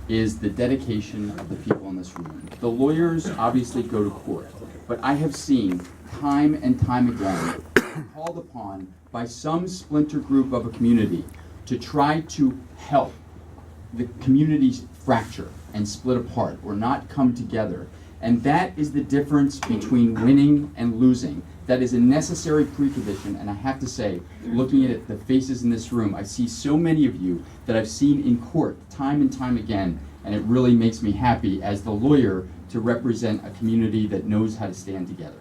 is the dedication of the people in this room. The lawyers obviously go to court, but I have seen time and time again called upon by some splinter group of a community to try to help the communities fracture and split apart or not come together. And that is the difference between winning and losing. That is a necessary precondition, and I have to say, looking at the faces in this room, I see so many of you that I've seen in court time and time again, and it really makes me happy as the lawyer to represent a community that knows how to stand together.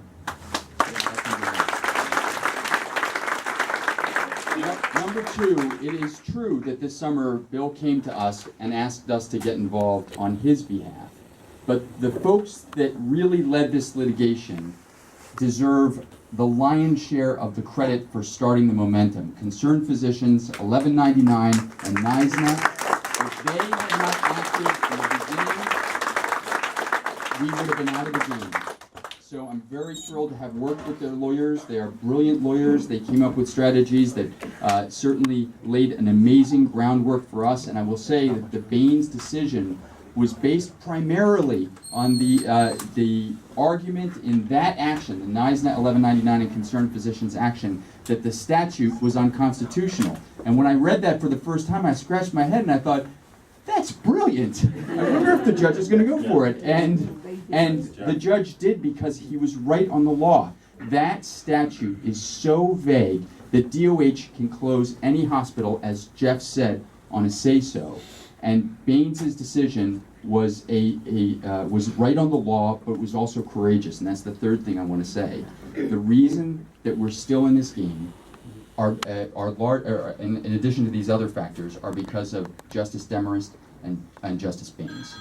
Number two, it is true that this summer Bill came to us and asked us to get involved on his behalf. But the folks that really led this litigation deserve the lion's share of the credit for starting the momentum. Concerned Physicians, 1199, and NISNA. If they had not acted in the beginning, we would have been out of the game. So I'm very thrilled to have worked with their lawyers. They are brilliant lawyers. They came up with strategies that certainly laid an amazing groundwork for us. And I will say that the Baines decision was based primarily on the argument in that action, the NISNA 1199 and Concerned Physicians action, that the statute was unconstitutional. And when I read that for the first time, I scratched my head and I thought, that's brilliant. I wonder if the judge is going to go for it. And the judge did, because he was right on the law. That statute is so vague that DOH can close any hospital, as Jeff said, on a say-so. And Baines' decision was was right on the law, but was also courageous, and that's the third thing I want to say. The reason that we're still in this game are in addition to these other factors, are because of Justice Demarest and Justice Baines.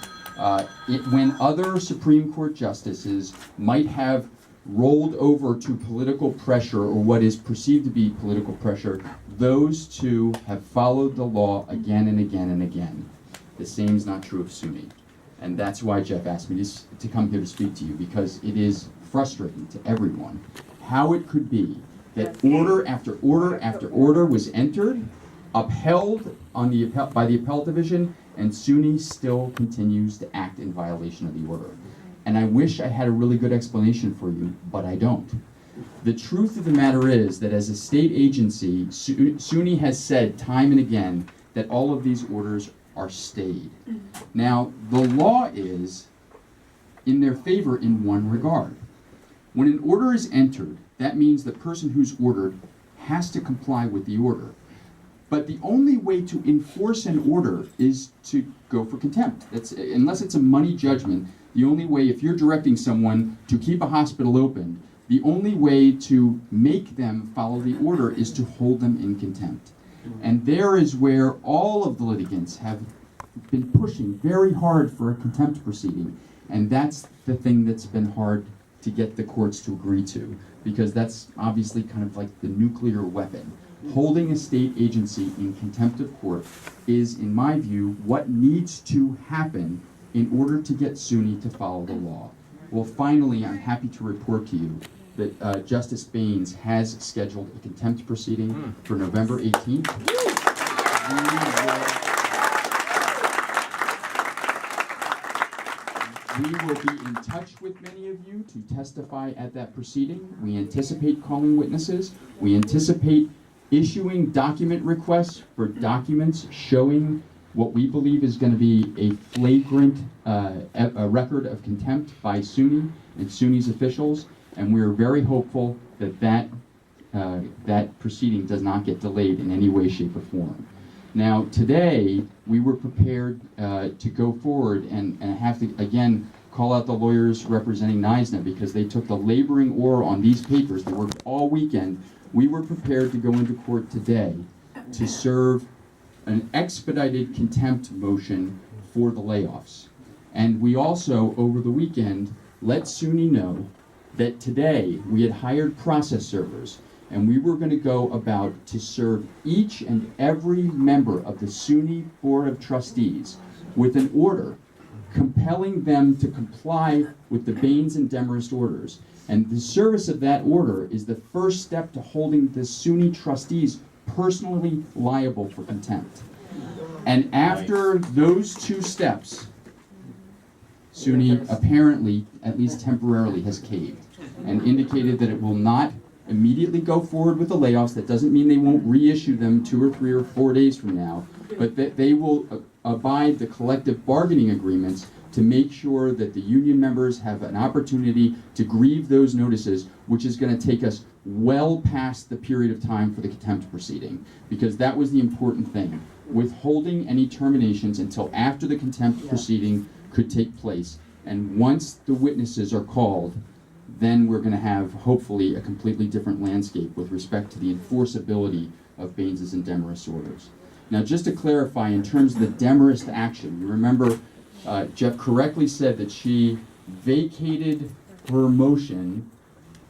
When other Supreme Court justices might have rolled over to political pressure, or what is perceived to be political pressure, those two have followed the law again and again and again. The same is not true of SUNY. And that's why Jeff asked me to come here to speak to you, because it is frustrating to everyone how it could be that order after order after order was entered, upheld by the appellate division, and SUNY still continues to act in violation of the order. And I wish I had a really good explanation for you, but I don't. The truth of the matter is that as a state agency, SUNY has said time and again that all of these orders are stayed. Now, the law is in their favor in one regard. When an order is entered, that means the person who's ordered has to comply with the order. But the only way to enforce an order is to go for contempt. Unless it's a money judgment, the only way, if you're directing someone to keep a hospital open, the only way to make them follow the order is to hold them in contempt. And there is where all of the litigants have been pushing very hard for a contempt proceeding. And that's the thing that's been hard to get the courts to agree to, because that's obviously kind of like the nuclear weapon. Holding a state agency in contempt of court is, in my view, what needs to happen in order to get SUNY to follow the law. Well, finally, I'm happy to report to you that Justice Baines has scheduled a contempt proceeding for November 18th. We will be in touch with many of you to testify at that proceeding. We anticipate calling witnesses. We anticipate issuing document requests for documents showing what we believe is going to be a flagrant a record of contempt by SUNY and SUNY's officials. And we are very hopeful that that proceeding does not get delayed in any way, shape, or form. Now, today, we were prepared to go forward, and I have to, again, call out the lawyers representing NISNA, because they took the laboring oar on these papers. They worked all weekend. We were prepared to go into court today to serve an expedited contempt motion for the layoffs. And we also, over the weekend, let SUNY know that today we had hired process servers, and we were going to go about to serve each and every member of the SUNY Board of Trustees with an order compelling them to comply with the Baines and Demarest orders. And the service of that order is the first step to holding the SUNY trustees personally liable for contempt. And after those two steps, SUNY apparently, at least temporarily, has caved and indicated that it will not immediately go forward with the layoffs. That doesn't mean they won't reissue them 2 or 3 or 4 days from now, but that they will abide the collective bargaining agreements to make sure that the union members have an opportunity to grieve those notices, which is going to take us well past the period of time for the contempt proceeding, because that was the important thing. Withholding any terminations until after the contempt proceeding could take place. And once the witnesses are called, then we're going to have, hopefully, a completely different landscape with respect to the enforceability of Baines's and Demarest orders. Now, just to clarify, in terms of the Demarest action, you remember Jeff correctly said that she vacated her motion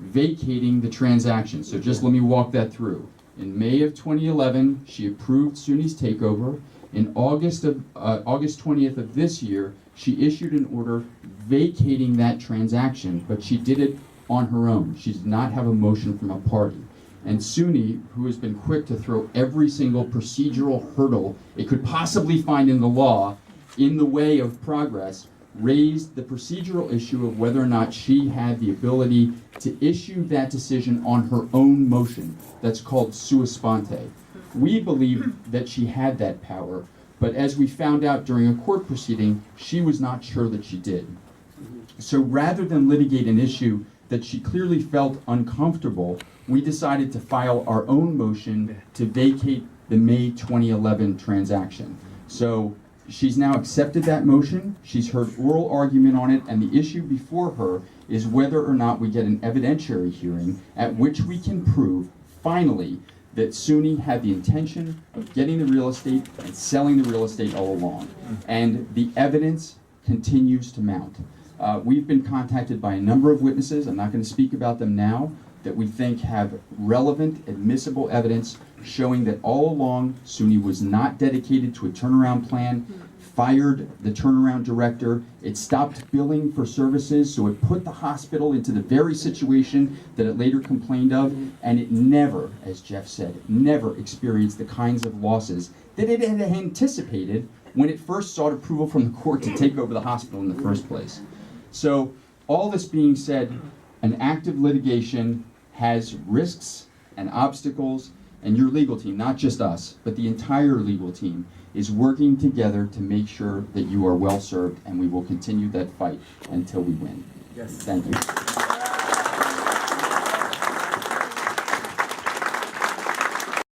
vacating the transaction. So just let me walk that through. In May of 2011, she approved SUNY's takeover. In August 20th of this year, she issued an order vacating that transaction, but she did it on her own. She did not have a motion from a party. And SUNY, who has been quick to throw every single procedural hurdle it could possibly find in the law in the way of progress, raised the procedural issue of whether or not she had the ability to issue that decision on her own motion. That's called sua sponte. We believe that she had that power, but as we found out during a court proceeding, she was not sure that she did. So rather than litigate an issue that she clearly felt uncomfortable, we decided to file our own motion to vacate the May 2011 transaction. So she's now accepted that motion, she's heard oral argument on it, and the issue before her is whether or not we get an evidentiary hearing at which we can prove, finally, that SUNY had the intention of getting the real estate and selling the real estate all along. And the evidence continues to mount. We've been contacted by a number of witnesses, I'm not going to speak about them now, that we think have relevant, admissible evidence showing that all along SUNY was not dedicated to a turnaround plan, fired the turnaround director, it stopped billing for services, so it put the hospital into the very situation that it later complained of, and it never, as Jeff said, never experienced the kinds of losses that it had anticipated when it first sought approval from the court to take over the hospital in the first place. So, all this being said, an active litigation has risks and obstacles, and your legal team, not just us, but the entire legal team, is working together to make sure that you are well served, and we will continue that fight until we win. Yes. Thank you.